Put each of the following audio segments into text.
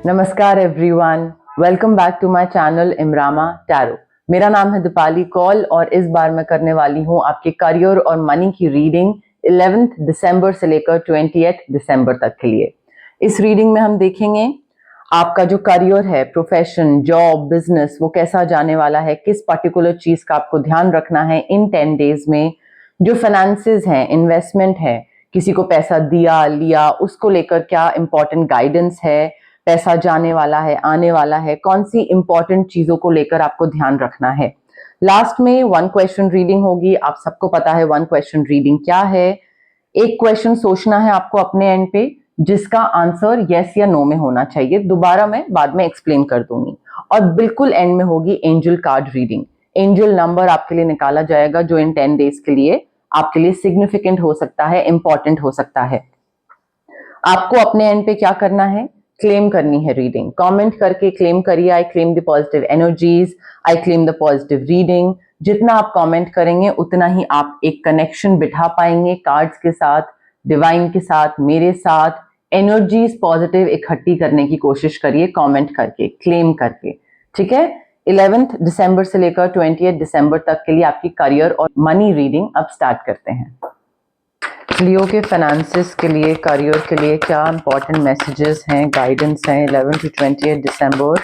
नमस्कार everyone, welcome back to my channel इमरामा tarot. मेरा नाम है दीपाली कौल और इस बार मैं करने वाली हूँ आपके करियर और मनी की रीडिंग 11 दिसंबर से लेकर 20 दिसंबर तक के लिए। इस रीडिंग में हम देखेंगे आपका जो करियर है, प्रोफेशन, जॉब, बिजनेस, वो कैसा जाने वाला है, किस पर्टिकुलर चीज का आपको ध्यान रखना है इन 10 डेज में। जो फाइनेंसेस हैं, इन्वेस्टमेंट है, किसी को पैसा दिया लिया, उसको लेकर क्या इंपॉर्टेंट गाइडेंस है, पैसा जाने वाला है, आने वाला है, कौन सी इंपॉर्टेंट चीजों को लेकर आपको ध्यान रखना है। लास्ट में 1 क्वेश्चन रीडिंग होगी। आप सबको पता है 1 क्वेश्चन रीडिंग क्या है। एक क्वेश्चन सोचना है आपको अपने एंड पे, जिसका आंसर यस या नो में होना चाहिए। दोबारा मैं बाद में एक्सप्लेन कर दूंगी। और बिल्कुल एंड में होगी angel card reading. Angel number आपके लिए निकाला जाएगा जो इन 10 डेज के लिए आपके लिए सिग्निफिकेंट हो सकता है, इंपॉर्टेंट हो सकता है। आपको अपने एंड पे क्या करना है, क्लेम करनी है रीडिंग। कमेंट करके क्लेम करिए, आई claim the positive energies, I claim the positive reading. जितना आप कमेंट करेंगे उतना ही आप एक कनेक्शन बिठा पाएंगे कार्ड्स के साथ, डिवाइन के साथ, मेरे साथ। एनर्जीज पॉजिटिव इकट्ठी करने की कोशिश करिए कमेंट करके, क्लेम करके। ठीक है। 11 दिसंबर से लेकर 20 दिसंबर तक के लिए आपकी करियर और मनी रीडिंग अब स्टार्ट करते हैं। लियो के फाइनेंसेस के लिए, करियर के लिए क्या इंपॉर्टेंट मैसेजेस हैं, गाइडेंस हैं 11 to 20 दिसंबर।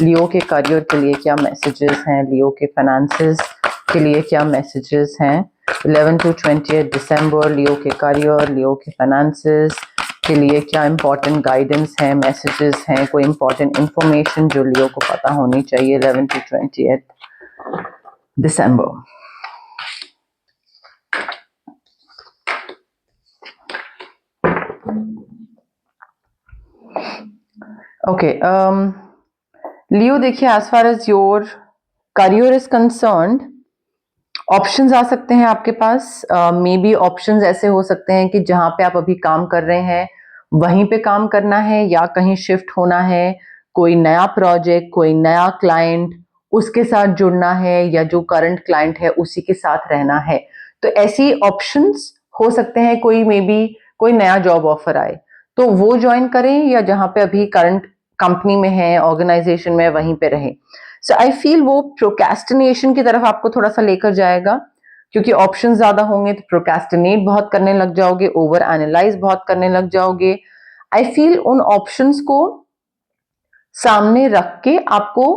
लियो के करियर के लिए क्या मैसेजेस हैं, लियो के फाइनेंसेस के लिए क्या मैसेजेस हैं 11 to 20 दिसंबर। लियो के करियर, लियो के फाइनेंसेस के लिए क्या इंपॉर्टेंट गाइडेंस हैं, मैसेजेस हैं, कोई इंपॉर्टेंट इंफॉर्मेशन जो लियो को पता होनी चाहिए 11 to 20 दिसंबर। ओके, लियो देखिए, as far as your career is concerned, options आ सकते हैं आपके पास। मे बी ऑप्शंस ऐसे हो सकते हैं कि जहां पे आप अभी काम कर रहे हैं वहीं पे काम करना है या कहीं शिफ्ट होना है, कोई नया प्रोजेक्ट, कोई नया क्लाइंट, उसके साथ जुड़ना है, या जो करंट क्लाइंट है उसी के साथ रहना है। तो ऐसी ऑप्शंस हो सकते हैं। कोई मे बी कोई नया जॉब ऑफर आए तो वो ज्वाइन करें, या जहां पे अभी करंट कंपनी में है, ऑर्गेनाइजेशन में, वहीं पे रहें। सो आई फील वो प्रोक्रेस्टिनेशन की तरफ आपको थोड़ा सा लेकर जाएगा, क्योंकि ऑप्शन ज्यादा होंगे तो प्रोक्रेस्टिनेट बहुत करने लग जाओगे, ओवर एनालाइज बहुत करने लग जाओगे। आई फील उन ऑप्शंस को सामने रख के आपको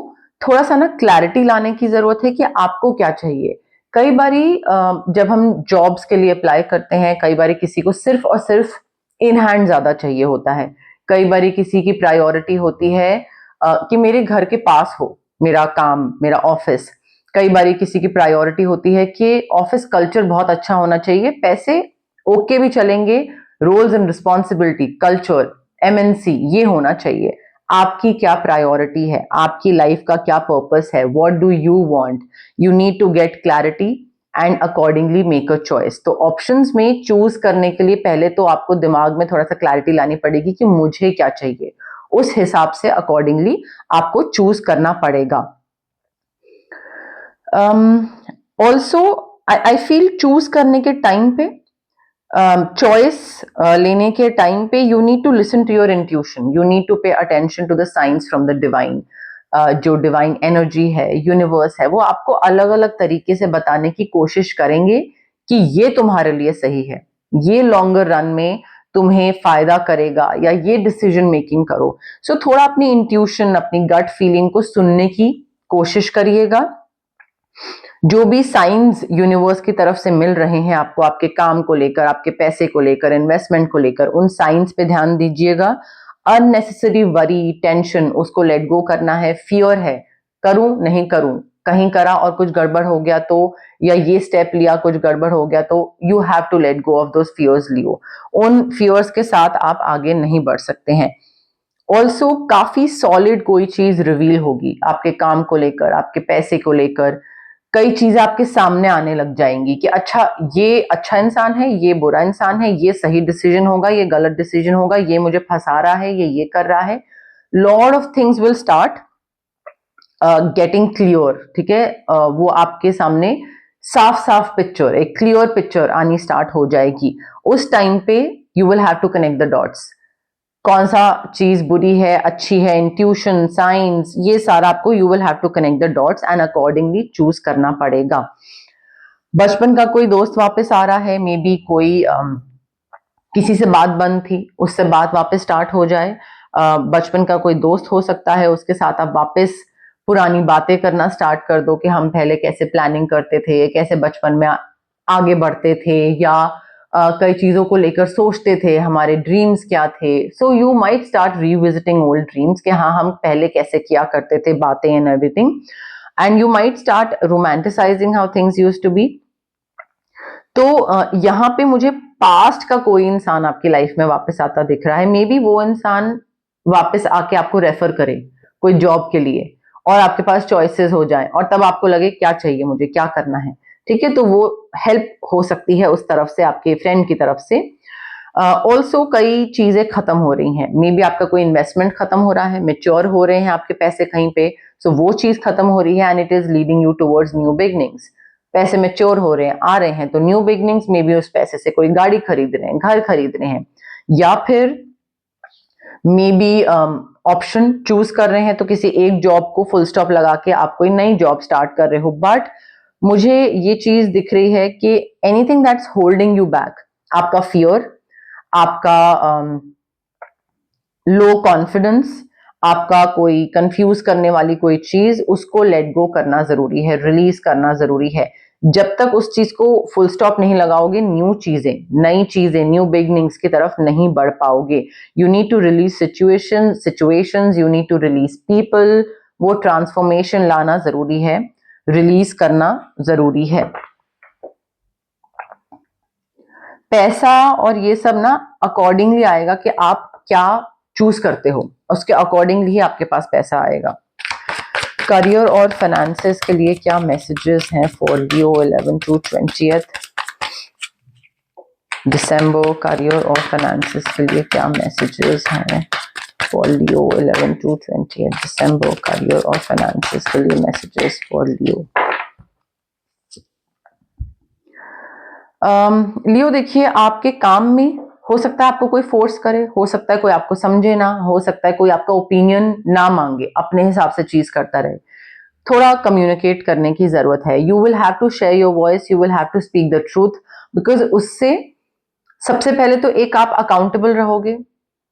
थोड़ा सा ना क्लैरिटी लाने की जरूरत है कि आपको क्या चाहिए। कई बारी जब हम जॉब्स के लिए अप्लाई करते हैं, कई बारी किसी को सिर्फ और सिर्फ इन हैंड ज्यादा चाहिए होता है। कई बारी किसी की प्रायोरिटी होती है कि मेरे घर के पास हो मेरा काम, मेरा ऑफिस। कई बारी किसी की प्रायोरिटी होती है कि ऑफिस कल्चर बहुत अच्छा होना चाहिए, पैसे ओके भी चलेंगे, roles and responsibility, culture, MNC ये होना चाहिए। आपकी क्या प्रायोरिटी है, आपकी लाइफ का क्या पर्पस है, what do you want, you need to get clarity and accordingly make a choice. तो ऑप्शंस में चूज करने के लिए पहले तो आपको दिमाग में थोड़ा सा क्लैरिटी लानी पड़ेगी कि मुझे क्या चाहिए, उस हिसाब से अकॉर्डिंगली आपको चूज करना पड़ेगा। ऑल्सो आई फील चूज करने के टाइम पे, चॉइस लेने के टाइम पे, you need to listen to your intuition, you need to pay attention to the science from the divine. जो डिवाइन एनर्जी है, यूनिवर्स है, वो आपको अलग अलग तरीके से बताने की कोशिश करेंगे कि ये तुम्हारे लिए सही है, ये लॉन्गर रन में तुम्हें फायदा करेगा, या ये डिसीजन मेकिंग करो। सो थोड़ा अपनी इंट्यूशन, अपनी गट फीलिंग को सुनने की कोशिश करिएगा। जो भी साइंस यूनिवर्स की तरफ से मिल रहे हैं आपको, आपके काम को लेकर, आपके पैसे को लेकर, इन्वेस्टमेंट को लेकर, उन साइंस पे ध्यान दीजिएगा। अननेसेसरी वरी, टेंशन, उसको लेट गो करना है। फियर है, करूं नहीं करूं, कहीं करा और कुछ गड़बड़ हो गया तो, या ये स्टेप लिया कुछ गड़बड़ हो गया तो, you have to let go of those fears. Leo, उन फियर्स के साथ आप आगे नहीं बढ़ सकते हैं। ऑल्सो काफी सॉलिड कोई चीज रिवील होगी आपके काम को लेकर, आपके पैसे को लेकर। कई चीजें आपके सामने आने लग जाएंगी कि अच्छा, ये अच्छा इंसान है, ये बुरा इंसान है, ये सही डिसीजन होगा, ये गलत डिसीजन होगा, ये मुझे फंसा रहा है, ये कर रहा है। Lot of things will start getting clear. ठीक है, वो आपके सामने साफ साफ पिक्चर, एक क्लियर पिक्चर आनी स्टार्ट हो जाएगी। उस टाइम पे you will have to connect the dots. कौन सा चीज बुरी है, अच्छी है, इंट्यूशन, साइंस, ये सारा आपको you will have to connect the dots and accordingly choose करना पड़ेगा। बचपन का कोई दोस्त वापस आ रहा है, मे बी कोई किसी से बात बंद थी, उससे बात वापस स्टार्ट हो जाए। बचपन का कोई दोस्त हो सकता है, उसके साथ आप वापस पुरानी बातें करना स्टार्ट कर दो कि हम पहले कैसे प्लानिंग करते थे, कैसे बचपन में आगे बढ़ते थे, या कई चीजों को लेकर सोचते थे, हमारे ड्रीम्स क्या थे। So you might start revisiting old dreams कि हाँ हम पहले कैसे किया करते थे बातें and everything, and you might start romanticising how things used to be. तो यहाँ पे मुझे पास्ट का कोई इंसान आपकी लाइफ में वापस आता दिख रहा है। मे बी वो इंसान वापस आके आपको रेफर करे कोई जॉब के लिए, और आपके पास चॉइसेस हो जाए, और तब आपको लगे क्या चाहिए मुझे, क्या करना है। ठीक है, तो वो हेल्प हो सकती है उस तरफ से, आपके फ्रेंड की तरफ से। ऑल्सो कई चीजें खत्म हो रही हैं, मे बी आपका कोई इन्वेस्टमेंट खत्म हो रहा है, मेच्योर हो रहे हैं आपके पैसे कहीं पे, सो वो चीज खत्म हो रही है and it is leading you towards new beginnings. पैसे मेच्योर हो रहे हैं, आ रहे हैं, तो न्यू बिगनिंग्स, मे बी उस पैसे से कोई गाड़ी खरीद रहे हैं, घर खरीद रहे हैं, या फिर मे बी ऑप्शन चूज कर रहे हैं, तो किसी एक जॉब को फुल स्टॉप लगा के आप कोई नई जॉब स्टार्ट कर रहे हो। बट मुझे ये चीज दिख रही है कि anything that's holding you back, आपका फियर, आपका लो कॉन्फिडेंस, आपका कोई कंफ्यूज करने वाली कोई चीज, उसको लेट गो करना जरूरी है, रिलीज करना जरूरी है। जब तक उस चीज को फुल स्टॉप नहीं लगाओगे, न्यू चीजें, नई चीजें, न्यू बिगनिंग्स की तरफ नहीं बढ़ पाओगे। You need to release situations, you need to release people, वो ट्रांसफॉर्मेशन लाना जरूरी है, रिलीज करना जरूरी है। पैसा और ये सब ना अकॉर्डिंगली आएगा कि आप क्या चूज करते हो, उसके अकॉर्डिंगली ही आपके पास पैसा आएगा। करियर और फाइनेंसेस के लिए क्या मैसेजेस हैं for Leo 11 to 20 December? Career और फाइनेंसेस के लिए क्या मैसेजेस हैं for Leo 11 to 20 December? Career और फाइनेंसेस के लिए मैसेजेस फॉर लियो। लियो देखिए, आपके काम में हो सकता है आपको कोई फोर्स करे, हो सकता है कोई आपको समझे ना, हो सकता है कोई आपका ओपिनियन ना मांगे, अपने हिसाब से चीज करता रहे। थोड़ा कम्युनिकेट करने की जरूरत है। You will have to share your voice, you will have to speak the truth, because उससे सबसे पहले तो एक आप अकाउंटेबल रहोगे,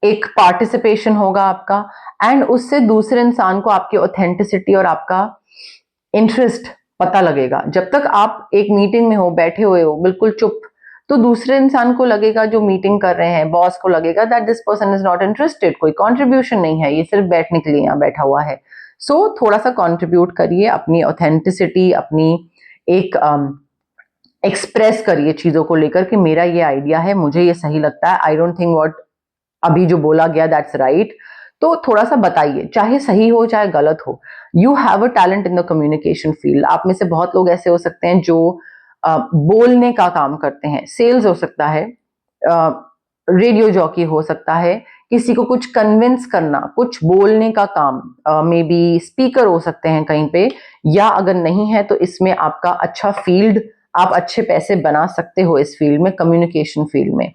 एक पार्टिसिपेशन होगा आपका, एंड उससे दूसरे इंसान को आपकी ऑथेंटिसिटी और आपका इंटरेस्ट पता लगेगा। जब तक आप एक मीटिंग में हो, बैठे हुए हो बिल्कुल चुप, तो दूसरे इंसान को लगेगा, जो मीटिंग कर रहे हैं, बॉस को लगेगा that this person is not interested, कोई कंट्रीब्यूशन नहीं है, ये सिर्फ बैठने के लिए यहाँ बैठा हुआ है। सो थोड़ा सा कंट्रीब्यूट करिए, अपनी ऑथेंटिसिटी, अपनी एक एक्सप्रेस करिए चीजों को लेकर कि मेरा ये आइडिया है, मुझे ये सही लगता है, आई डोंट थिंक व्हाट अभी जो बोला गया दैट्स राइट। तो थोड़ा सा बताइए, चाहे सही हो चाहे गलत हो। You have a talent in the communication field. आप में से बहुत लोग ऐसे हो सकते हैं जो बोलने का काम करते हैं, सेल्स हो सकता है, रेडियो जॉकी हो सकता है, किसी को कुछ कन्विंस करना, कुछ बोलने का काम, मे बी स्पीकर हो सकते हैं कहीं पे, या अगर नहीं है तो इसमें आपका अच्छा फील्ड, आप अच्छे पैसे बना सकते हो इस फील्ड में, कम्युनिकेशन फील्ड में।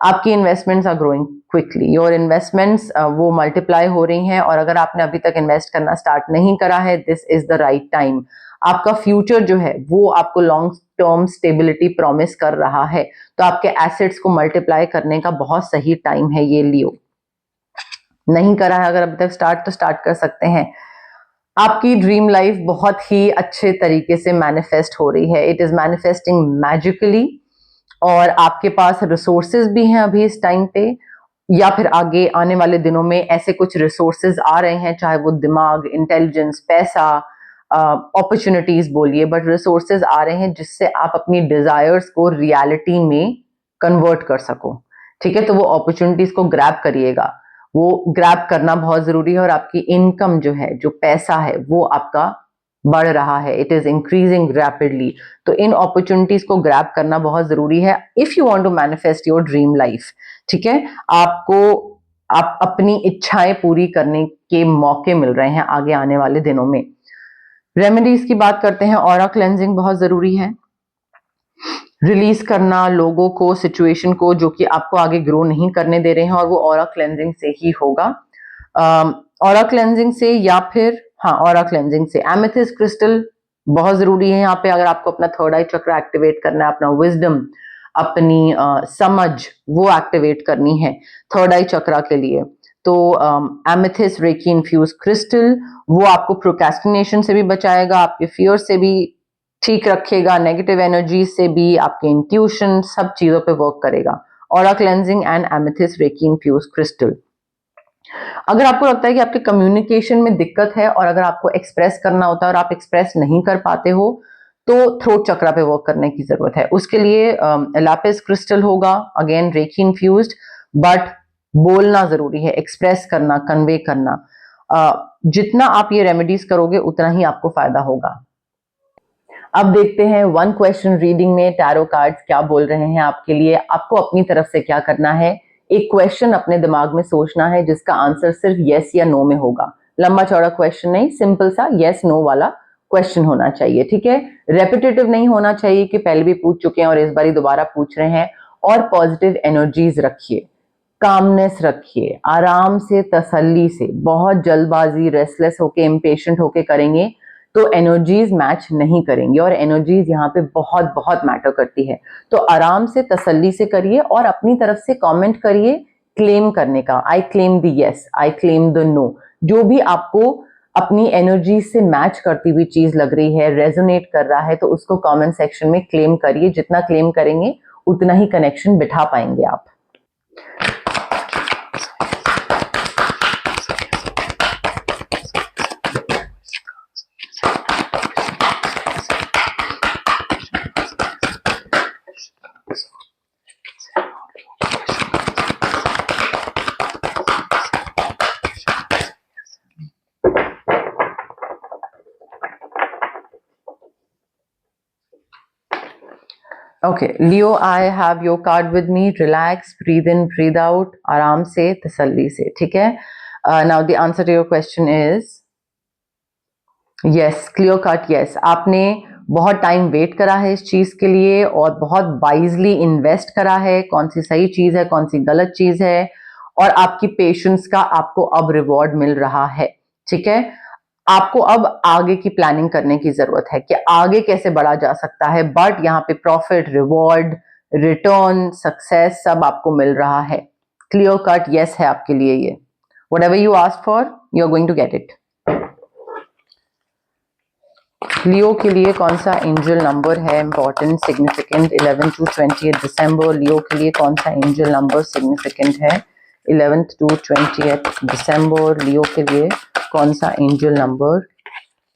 आपकी investments are growing quickly, your investments वो मल्टीप्लाई हो रही हैं, और अगर आपने अभी तक इन्वेस्ट करना स्टार्ट नहीं करा है, this is the right time. आपका फ्यूचर जो है वो आपको लॉन्ग टर्म स्टेबिलिटी प्रॉमिस कर रहा है, तो आपके एसेट्स को मल्टीप्लाई करने का बहुत सही टाइम है ये लियो। नहीं करा है अगर अभी तक स्टार्ट, तो स्टार्ट कर सकते हैं। आपकी ड्रीम लाइफ बहुत ही अच्छे तरीके से मैनिफेस्ट हो रही है, इट इज मैनिफेस्टिंग मैजिकली, और आपके पास रिसोर्सेज भी हैं अभी इस टाइम पे, या फिर आगे आने वाले दिनों में ऐसे कुछ रिसोर्सेज आ रहे हैं, चाहे वो दिमाग, इंटेलिजेंस, पैसा, अपॉर्चुनिटीज बोलिए, बट रिसोर्सेज आ रहे हैं जिससे आप अपनी डिजायर्स को रियलिटी में कन्वर्ट कर सको। ठीक है, तो वो अपॉर्चुनिटीज को ग्रैब करिएगा, वो ग्रैब करना बहुत जरूरी है। और आपकी इनकम जो है, जो पैसा है, वो आपका बढ़ रहा है, इट इज इंक्रीजिंग रैपिडली। तो इन अपॉर्चुनिटीज को ग्रैब करना बहुत जरूरी है if you want to manifest your dream life. ठीक है, आप अपनी इच्छाएं पूरी करने के मौके मिल रहे हैं आगे आने वाले दिनों में। रेमेडीज की बात करते हैं, ऑरा क्लेंजिंग बहुत जरूरी है, रिलीज करना लोगों को, सिचुएशन को जो कि आपको आगे ग्रो नहीं करने दे रहे हैं, और वो ऑरा क्लेंजिंग से ही होगा। ऑरा क्लेंजिंग से या फिर ऑरा क्लेंजिंग से एमेथिस्ट क्रिस्टल बहुत जरूरी है यहाँ पे। अगर आपको अपना थर्ड आई चक्र एक्टिवेट करना है, अपना विजडम, अपनी समझ वो एक्टिवेट करनी है थर्ड आई चक्रा के लिए, तो एमेथिस्ट रेकी इन्फ्यूज क्रिस्टल वो आपको प्रोक्रेस्टिनेशन से भी बचाएगा, आपके फियर से भी ठीक रखेगा, नेगेटिव एनर्जी से भी, आपके इंट्यूशन, सब चीजों पे वर्क करेगा। Aura cleansing and amethyst reiki infuse crystal. अगर आपको लगता है कि आपके कम्युनिकेशन में दिक्कत है और अगर आपको एक्सप्रेस करना होता है और आप एक्सप्रेस नहीं कर पाते हो, तो थ्रोट चक्रा पे वर्क करने की जरूरत है। उसके लिए लैपिस क्रिस्टल होगा, अगेन रेकी इन्फ्यूज्ड, बट बोलना जरूरी है, एक्सप्रेस करना, कन्वे करना। जितना आप ये रेमेडीज करोगे उतना ही आपको फायदा होगा। अब देखते हैं वन क्वेश्चन रीडिंग में टैरो कार्ड्स क्या बोल रहे हैं आपके लिए। आपको अपनी तरफ से क्या करना है, एक क्वेश्चन अपने दिमाग में सोचना है जिसका आंसर सिर्फ यस या नो में होगा। लंबा चौड़ा क्वेश्चन नहीं, सिंपल सा यस नो वाला क्वेश्चन होना चाहिए, ठीक है। रेपिटेटिव नहीं होना चाहिए कि पहले भी पूछ चुके हैं और इस बार दोबारा पूछ रहे हैं। और पॉजिटिव एनर्जीज रखिए, कामनेस रखिए, आराम से, तसल्ली से। बहुत जल्दबाजी, रेस्टलेस होके, इम्पेशेंट होके करेंगे तो एनर्जीज मैच नहीं करेंगी, और एनर्जीज यहाँ पे बहुत बहुत मैटर करती है। तो आराम से, तसल्ली से करिए और अपनी तरफ से कमेंट करिए क्लेम करने का, I claim the yes, I claim the no. जो भी आपको अपनी एनर्जी से मैच करती हुई चीज लग रही है, रेजोनेट कर रहा है, तो उसको कमेंट सेक्शन में क्लेम करिए। जितना क्लेम करेंगे उतना ही कनेक्शन बिठा पाएंगे आप। Okay Leo, I have your card with me. Relax, breathe in, breathe out, आराम से, तसल्ली से, ठीक है। Now the answer to your question is yes, clear cut yes. आपने बहुत टाइम वेट करा है इस चीज के लिए और बहुत वाइजली इन्वेस्ट करा है, कौन सी सही चीज है, कौन सी गलत चीज है, और आपकी पेशेंस का आपको अब रिवॉर्ड मिल रहा है, ठीक है। आपको अब आगे की प्लानिंग करने की जरूरत है कि आगे कैसे बढ़ा जा सकता है, बट यहाँ पे प्रॉफिट, रिवॉर्ड, रिटर्न, सक्सेस सब आपको मिल रहा है। क्लियर कट यस है आपके लिए ये। Whatever you ask for you are going to get it. Leo के लिए कौन सा एंजल नंबर है इंपॉर्टेंट, सिग्निफिकेंट 11 टू 28 दिसंबर? लियो के लिए कौन सा एंजल नंबर सिग्निफिकेंट है 11 टू 28 दिसंबर? लियो के लिए कौन सा एंजल नंबर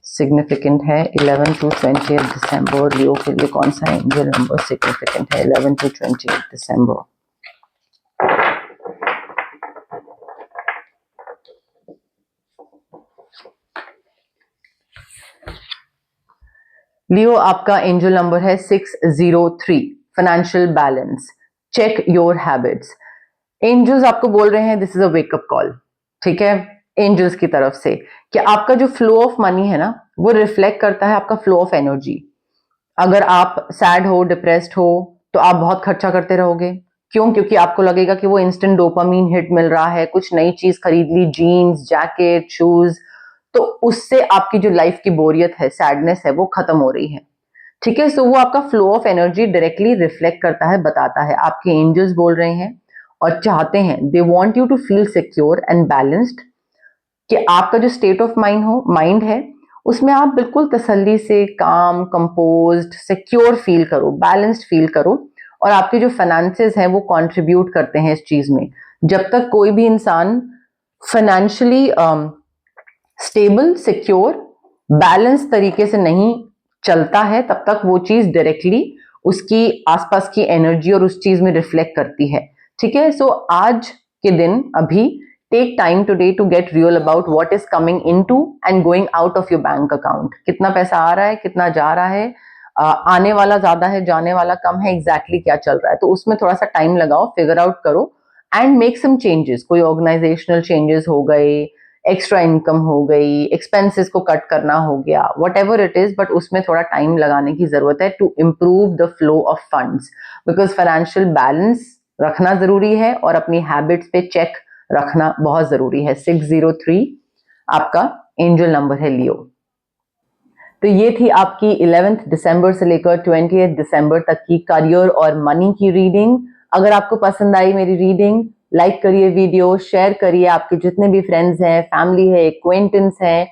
सिग्निफिकेंट है 11 टू 28 दिसंबर? लियो के लिए कौन सा एंजल नंबर सिग्निफिकेंट है 11 टू 28 दिसंबर? लियो, आपका एंजल नंबर है 603, financial balance. Check your habits. Angels आपको बोल रहे हैं this is a wake up call, ठीक है, एंजल्स की तरफ से, कि आपका जो फ्लो ऑफ मनी है ना वो रिफ्लेक्ट करता है आपका फ्लो ऑफ एनर्जी। अगर आप सैड हो, डिप्रेस्ड हो, तो आप बहुत खर्चा करते रहोगे। क्यों? क्योंकि आपको लगेगा कि वो इंस्टेंट डोपामीन हिट मिल रहा है, कुछ नई चीज खरीद ली, जीन्स, जैकेट, शूज, तो उससे आपकी जो लाइफ की बोरियत है, सैडनेस है, वो खत्म हो रही है, ठीक है। सो वो आपका flow of energy directly reflect करता है, बताता है। आपके एंजल्स बोल रहे हैं और चाहते हैं, they want you to feel secure and balanced, कि आपका जो स्टेट ऑफ माइंड है उसमें आप बिल्कुल तसल्ली से, काम, कंपोज्ड, सिक्योर फील करो, बैलेंस्ड फील करो। और आपके जो फाइनेंसेस हैं वो कंट्रीब्यूट करते हैं इस चीज में। जब तक कोई भी इंसान फाइनेंशियली स्टेबल, सिक्योर, बैलेंस तरीके से नहीं चलता है, तब तक वो चीज डायरेक्टली उसकी आसपास की एनर्जी और उस चीज में रिफ्लेक्ट करती है, ठीक है। सो आज के दिन अभी take time today to get real about what is coming into and going out of your bank account. कितना पैसा आ रहा है, कितना जा रहा है, आने वाला ज्यादा है, जाने वाला कम है, एग्जैक्टली क्या चल रहा है। तो उसमें थोड़ा सा टाइम लगाओ, फिगर आउट करो एंड मेक सम चेंजेस। कोई ऑर्गेनाइजेशनल चेंजेस हो गए, एक्स्ट्रा इनकम हो गई, एक्सपेंसेस को कट करना हो गया, whatever it is, but उसमें थोड़ा टाइम लगाने की जरूरत है to improve the flow of funds, because financial balance रखना जरूरी है और अपनी हैबिट्स पे चेक रखना बहुत जरूरी है। 603 आपका एंजल नंबर है लियो। तो ये थी आपकी 11th दिसंबर से लेकर 20th दिसंबर तक की करियर और मनी की रीडिंग। अगर आपको पसंद आई मेरी रीडिंग, लाइक करिए वीडियो, शेयर करिए, आपके जितने भी फ्रेंड्स हैं, फैमिली है, एक्वेंटेंस हैं,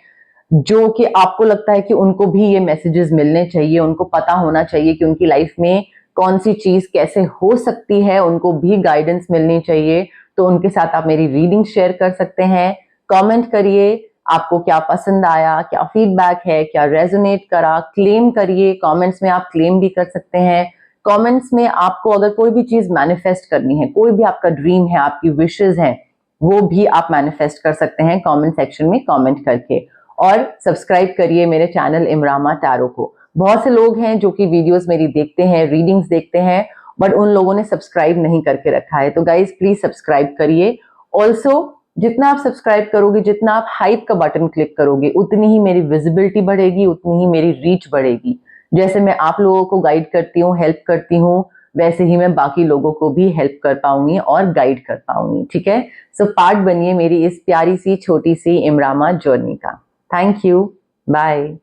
जो कि आपको लगता है कि उनको भी ये मैसेजेस मिलने चाहिए, उनको पता होना चाहिए कि उनकी लाइफ में कौन सी चीज कैसे हो सकती है, उनको भी गाइडेंस मिलनी चाहिए, तो उनके साथ आप मेरी रीडिंग शेयर कर सकते हैं। कमेंट करिए आपको क्या पसंद आया, क्या फीडबैक है, क्या रेजोनेट करा, क्लेम करिए, कमेंट्स में आप क्लेम भी कर सकते हैं। कमेंट्स में आपको अगर कोई भी चीज मैनिफेस्ट करनी है, कोई भी आपका ड्रीम है, आपकी विशेस हैं, वो भी आप मैनिफेस्ट कर सकते हैं कमेंट सेक्शन में कमेंट करके। और सब्सक्राइब करिए मेरे चैनल इमरामा टैरो को। बहुत से लोग हैं जो कि वीडियोस मेरी देखते हैं, रीडिंग्स देखते हैं, बट उन लोगों ने सब्सक्राइब नहीं करके रखा है, तो गाइज प्लीज सब्सक्राइब करिए। ऑल्सो जितना आप सब्सक्राइब करोगे, जितना आप हाइप का बटन क्लिक करोगे, उतनी ही मेरी विजिबिलिटी बढ़ेगी, उतनी ही मेरी रीच बढ़ेगी। जैसे मैं आप लोगों को गाइड करती हूँ, हेल्प करती हूँ, वैसे ही मैं बाकी लोगों को भी हेल्प कर पाऊंगी और गाइड कर पाऊंगी। ठीक है, सो पार्ट बनिए मेरी इस प्यारी सी छोटी सी इमरामा जर्नी का। Thank you, bye.